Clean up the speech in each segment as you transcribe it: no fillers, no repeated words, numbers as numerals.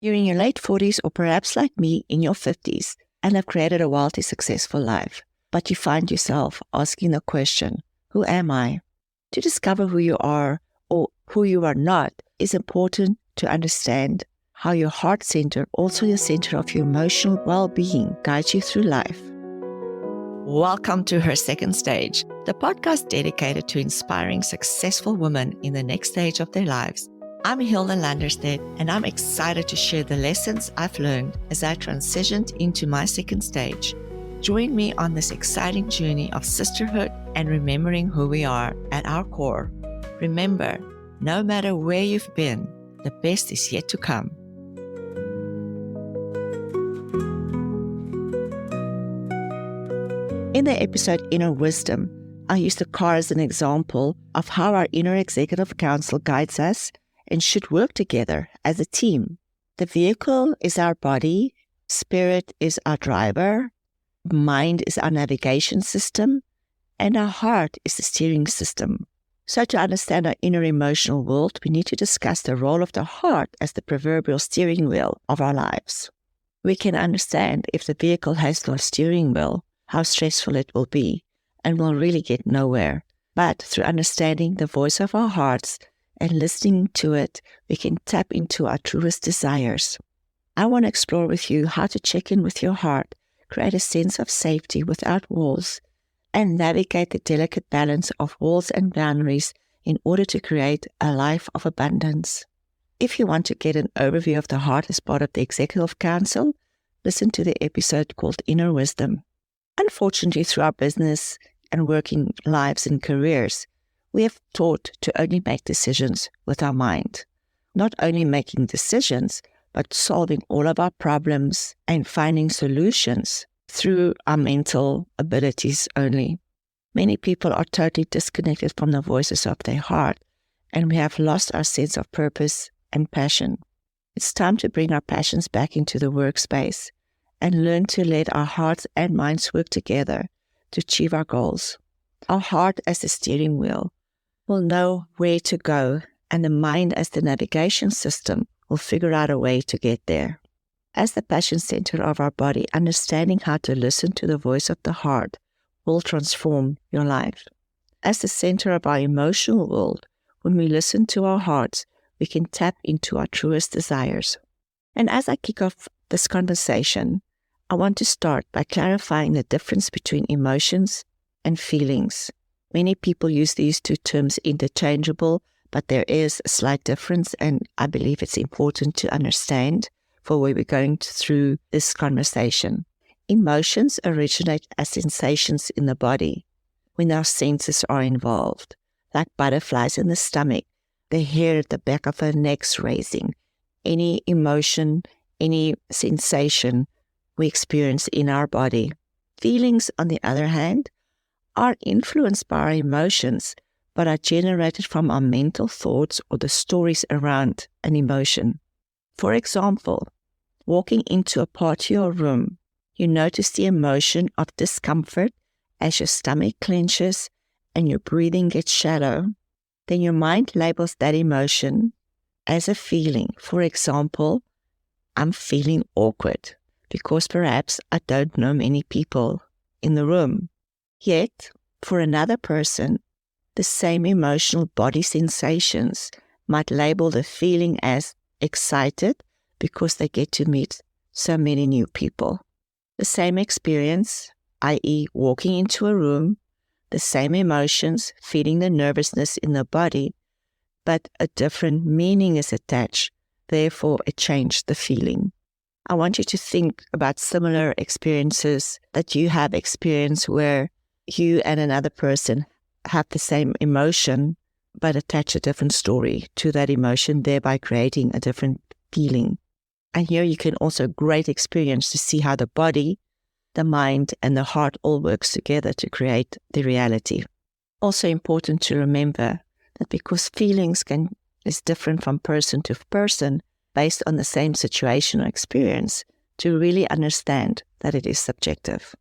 You're in your late 40s or perhaps like me in your 50s and have created a wildly successful life, but you find yourself asking the question, who am I? To discover who you are or who you are not is important to understand how your heart center, also your center of your emotional well-being, guides you through life. Welcome to Her Second Stage, the podcast dedicated to inspiring successful women in the next stage of their lives. I'm Hilda and I'm excited to share the lessons I've learned as I transitioned into my second stage. Join me on this exciting journey of sisterhood and remembering who we are at our core. Remember, no matter where you've been, the best is yet to come. In the episode Inner Wisdom, I used a car as an example of how our inner executive council guides us and should work together as a team. The vehicle is our body, spirit is our driver, mind is our navigation system, and our heart is the steering system. So to understand our inner emotional world, we need to discuss the role of the heart as the proverbial steering wheel of our lives. We can understand if the vehicle has no steering wheel, how stressful it will be, and we'll really get nowhere. But through understanding the voice of our hearts and listening to it, we can tap into our truest desires. I want to explore with you how to check in with your heart, create a sense of safety without walls, and navigate the delicate balance of walls and boundaries in order to create a life of abundance. If you want to get an overview of the heart as part of the Executive Council, listen to the episode called Inner Wisdom. Unfortunately, through our business and working lives and careers, we have taught to only make decisions with our mind. Not only making decisions, but solving all of our problems and finding solutions through our mental abilities only. Many people are totally disconnected from the voices of their heart, and we have lost our sense of purpose and passion. It's time to bring our passions back into the workspace and learn to let our hearts and minds work together to achieve our goals. Our heart as the steering wheel will know where to go, and the mind as the navigation system will figure out a way to get there. As the passion center of our body, understanding how to listen to the voice of the heart will transform your life. As the center of our emotional world, when we listen to our hearts, we can tap into our truest desires. And as I kick off this conversation, I want to start by clarifying the difference between emotions and feelings. Many people use these two terms interchangeable, but there is a slight difference, and I believe it's important to understand for where we're going through this conversation. Emotions originate as sensations in the body when our senses are involved, like butterflies in the stomach, the hair at the back of our necks raising. Any emotion, any sensation we experience in our body. Feelings, on the other hand, are influenced by our emotions, but are generated from our mental thoughts or the stories around an emotion. For example, walking into a party or room, you notice the emotion of discomfort as your stomach clenches and your breathing gets shallow. Then your mind labels that emotion as a feeling. For example, I'm feeling awkward because perhaps I don't know many people in the room. Yet, for another person, the same emotional body sensations might label the feeling as excited because they get to meet so many new people. The same experience, i.e. walking into a room, the same emotions, feeling the nervousness in the body, but a different meaning is attached, therefore it changed the feeling. I want you to think about similar experiences that you have experienced where you and another person have the same emotion, but attach a different story to that emotion, thereby creating a different feeling. And here you can also great experience to see how the body, the mind, and the heart all works together to create the reality. Also important to remember that because feelings is different from person to person based on the same situation or experience, to really understand that it is subjective.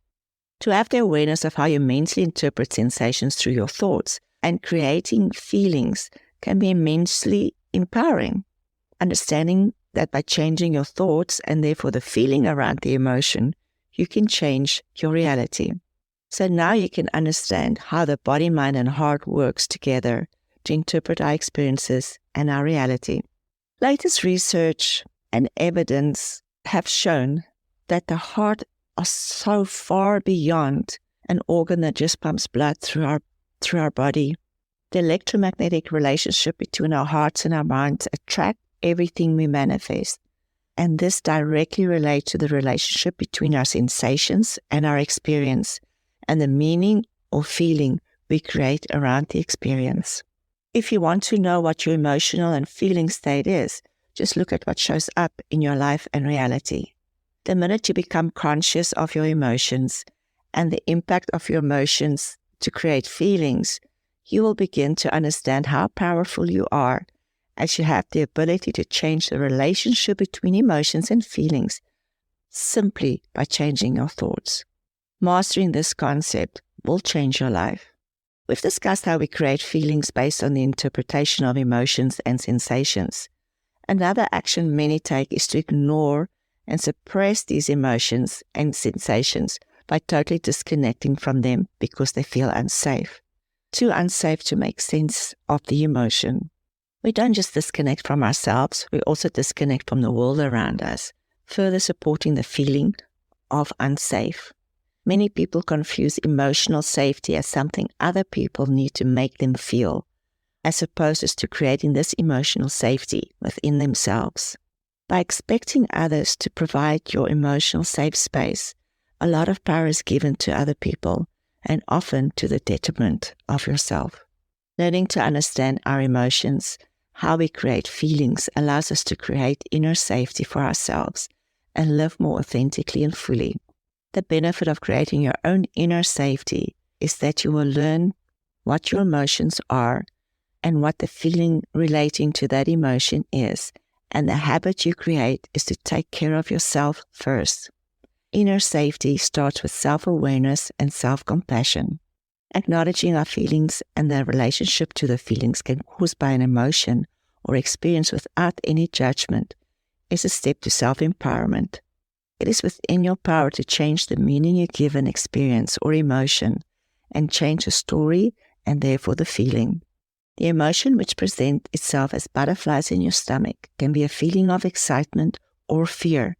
To have the awareness of how you mentally interpret sensations through your thoughts and creating feelings can be immensely empowering. Understanding that by changing your thoughts and therefore the feeling around the emotion, you can change your reality. So now you can understand how the body, mind, and heart works together to interpret our experiences and our reality. Latest research and evidence have shown that the heart is so far beyond an organ that just pumps blood through our body. The electromagnetic relationship between our hearts and our minds attract everything we manifest. And this directly relates to the relationship between our sensations and our experience and the meaning or feeling we create around the experience. If you want to know what your emotional and feeling state is, just look at what shows up in your life and reality. The minute you become conscious of your emotions and the impact of your emotions to create feelings, you will begin to understand how powerful you are as you have the ability to change the relationship between emotions and feelings simply by changing your thoughts. Mastering this concept will change your life. We've discussed how we create feelings based on the interpretation of emotions and sensations. Another action many take is to ignore and suppress these emotions and sensations by totally disconnecting from them because they feel unsafe. Too unsafe to make sense of the emotion. We don't just disconnect from ourselves, we also disconnect from the world around us, further supporting the feeling of unsafe. Many people confuse emotional safety as something other people need to make them feel, as opposed to creating this emotional safety within themselves. By expecting others to provide your emotional safe space, a lot of power is given to other people, and often to the detriment of yourself. Learning to understand our emotions, how we create feelings, allows us to create inner safety for ourselves and live more authentically and fully. The benefit of creating your own inner safety is that you will learn what your emotions are and what the feeling relating to that emotion is, and the habit you create is to take care of yourself first. Inner safety starts with self-awareness and self-compassion. Acknowledging our feelings and their relationship to the feelings caused by an emotion or experience without any judgment is a step to self-empowerment. It is within your power to change the meaning you give an experience or emotion and change the story and therefore the feeling. The emotion which presents itself as butterflies in your stomach can be a feeling of excitement or fear.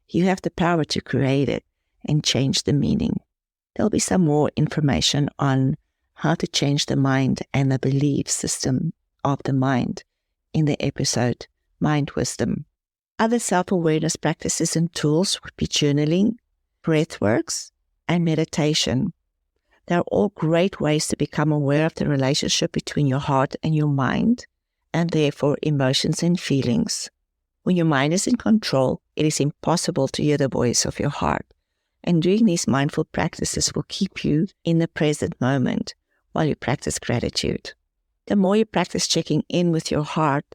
You have the power to create it and change the meaning. There'll be some more information on how to change the mind and the belief system of the mind in the episode Mind Wisdom. Other self-awareness practices and tools would be journaling, breathworks, and meditation. They're all great ways to become aware of the relationship between your heart and your mind, and therefore emotions and feelings. When your mind is in control, it is impossible to hear the voice of your heart. And doing these mindful practices will keep you in the present moment while you practice gratitude. The more you practice checking in with your heart,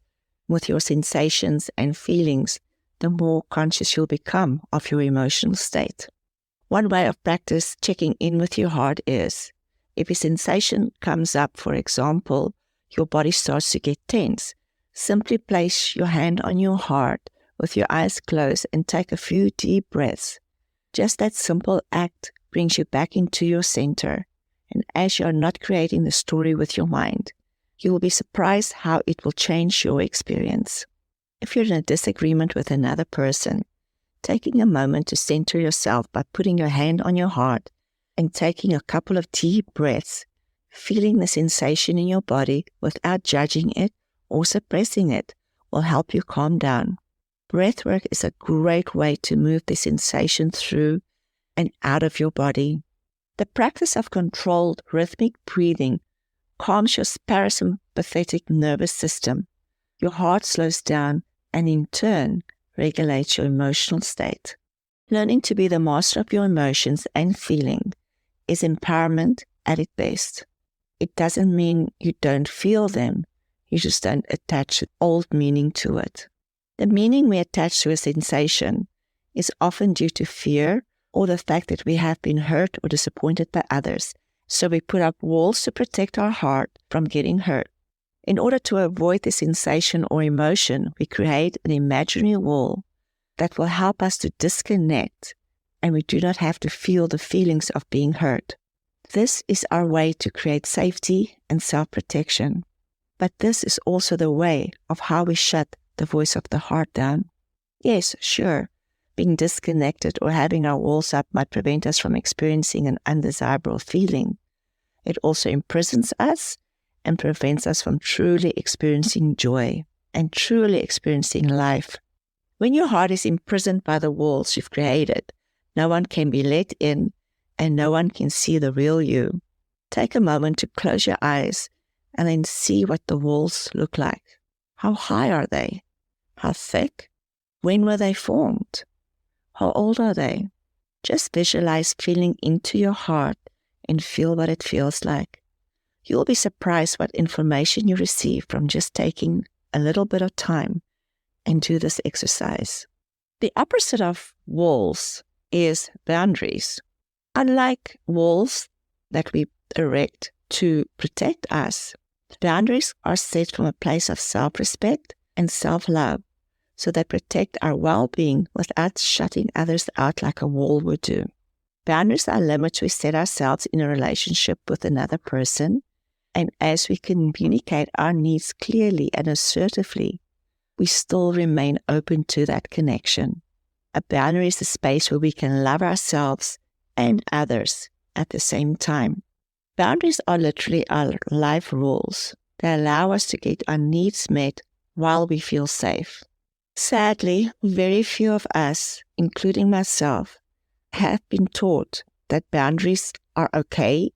with your sensations and feelings, the more conscious you'll become of your emotional state. One way of practice checking in with your heart is, if a sensation comes up, for example, your body starts to get tense, simply place your hand on your heart with your eyes closed and take a few deep breaths. Just that simple act brings you back into your center, and as you are not creating the story with your mind, you will be surprised how it will change your experience. If you're in a disagreement with another person, taking a moment to center yourself by putting your hand on your heart and taking a couple of deep breaths, feeling the sensation in your body without judging it or suppressing it, will help you calm down. Breathwork is a great way to move the sensation through and out of your body. The practice of controlled rhythmic breathing calms your parasympathetic nervous system. Your heart slows down and in turn regulates your emotional state. Learning to be the master of your emotions and feeling is empowerment at its best. It doesn't mean you don't feel them, you just don't attach old meaning to it. The meaning we attach to a sensation is often due to fear or the fact that we have been hurt or disappointed by others, so we put up walls to protect our heart from getting hurt. In order to avoid the sensation or emotion, we create an imaginary wall that will help us to disconnect, and we do not have to feel the feelings of being hurt. This is our way to create safety and self-protection. But this is also the way of how we shut the voice of the heart down. Yes, sure, being disconnected or having our walls up might prevent us from experiencing an undesirable feeling. It also imprisons us and prevents us from truly experiencing joy and truly experiencing life. When your heart is imprisoned by the walls you've created, no one can be let in and no one can see the real you. Take a moment to close your eyes and then see what the walls look like. How high are they? How thick? When were they formed? How old are they? Just visualize feeling into your heart and feel what it feels like. You'll be surprised what information you receive from just taking a little bit of time and do this exercise. The opposite of walls is boundaries. Unlike walls that we erect to protect us, boundaries are set from a place of self-respect and self-love, so they protect our well-being without shutting others out like a wall would do. Boundaries are limits we set ourselves in a relationship with another person, and as we communicate our needs clearly and assertively, we still remain open to that connection. A boundary is a space where we can love ourselves and others at the same time. Boundaries are literally our life rules. They allow us to get our needs met while we feel safe. Sadly, very few of us, including myself, have been taught that boundaries are okay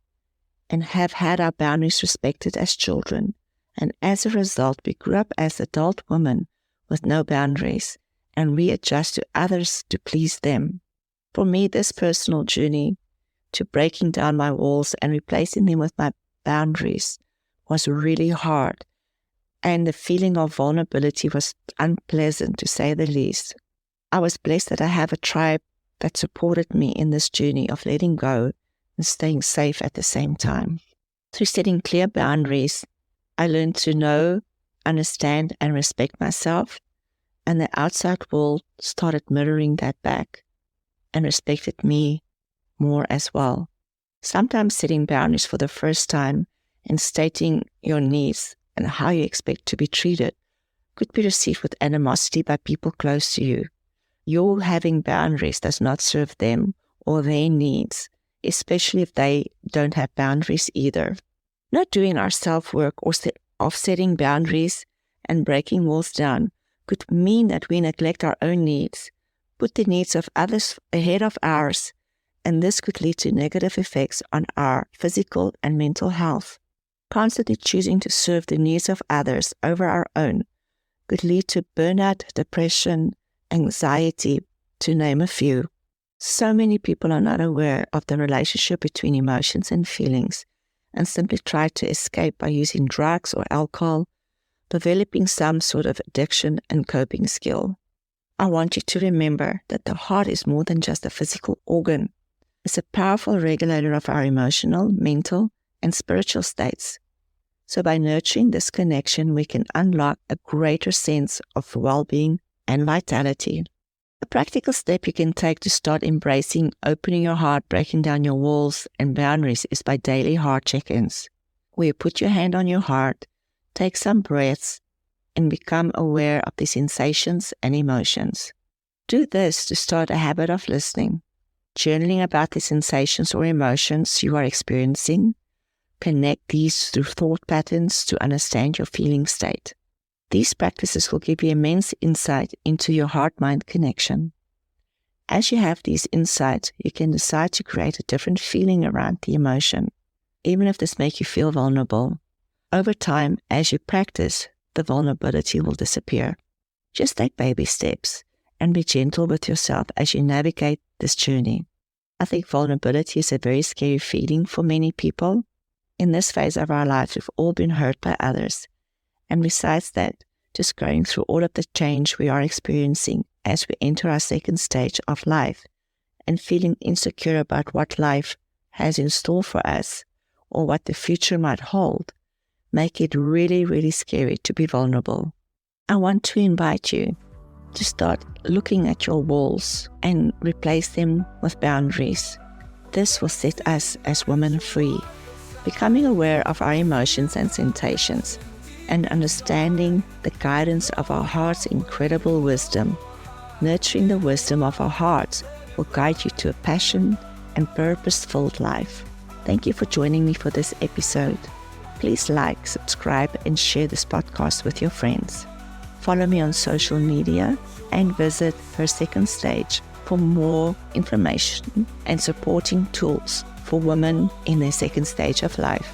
and have had our boundaries respected as children. And as a result, we grew up as adult women with no boundaries, and we adjust to others to please them. For me, this personal journey to breaking down my walls and replacing them with my boundaries was really hard. And the feeling of vulnerability was unpleasant, to say the least. I was blessed that I have a tribe that supported me in this journey of letting go and staying safe at the same time. Through setting clear boundaries, I learned to know, understand, and respect myself, and the outside world started mirroring that back and respected me more as well. Sometimes setting boundaries for the first time and stating your needs and how you expect to be treated could be received with animosity by people close to you. Your having boundaries does not serve them or their needs, especially if they don't have boundaries either. Not doing our self-work or setting boundaries and breaking walls down could mean that we neglect our own needs, put the needs of others ahead of ours, and this could lead to negative effects on our physical and mental health. Constantly choosing to serve the needs of others over our own could lead to burnout, depression, anxiety, to name a few. So many people are not aware of the relationship between emotions and feelings and simply try to escape by using drugs or alcohol, developing some sort of addiction and coping skill. I want you to remember that the heart is more than just a physical organ. It's a powerful regulator of our emotional, mental, and spiritual states. So by nurturing this connection, we can unlock a greater sense of well-being and vitality. A practical step you can take to start embracing opening your heart, breaking down your walls and boundaries is by daily heart check-ins, where you put your hand on your heart, take some breaths, and become aware of the sensations and emotions. Do this to start a habit of listening, journaling about the sensations or emotions you are experiencing. Connect these through thought patterns to understand your feeling state. These practices will give you immense insight into your heart-mind connection. As you have these insights, you can decide to create a different feeling around the emotion, even if this makes you feel vulnerable. Over time, as you practice, the vulnerability will disappear. Just take baby steps and be gentle with yourself as you navigate this journey. I think vulnerability is a very scary feeling for many people. In this phase of our lives, we've all been hurt by others. And besides that, just going through all of the change we are experiencing as we enter our second stage of life and feeling insecure about what life has in store for us or what the future might hold, make it really, really scary to be vulnerable. I want to invite you to start looking at your walls and replace them with boundaries. This will set us as women free, becoming aware of our emotions and sensations, and understanding the guidance of our heart's incredible wisdom. Nurturing the wisdom of our hearts will guide you to a passion and purpose-filled life. Thank you for joining me for this episode. Please like, subscribe, and share this podcast with your friends. Follow me on social media and visit Her Second Stage for more information and supporting tools for women in their second stage of life.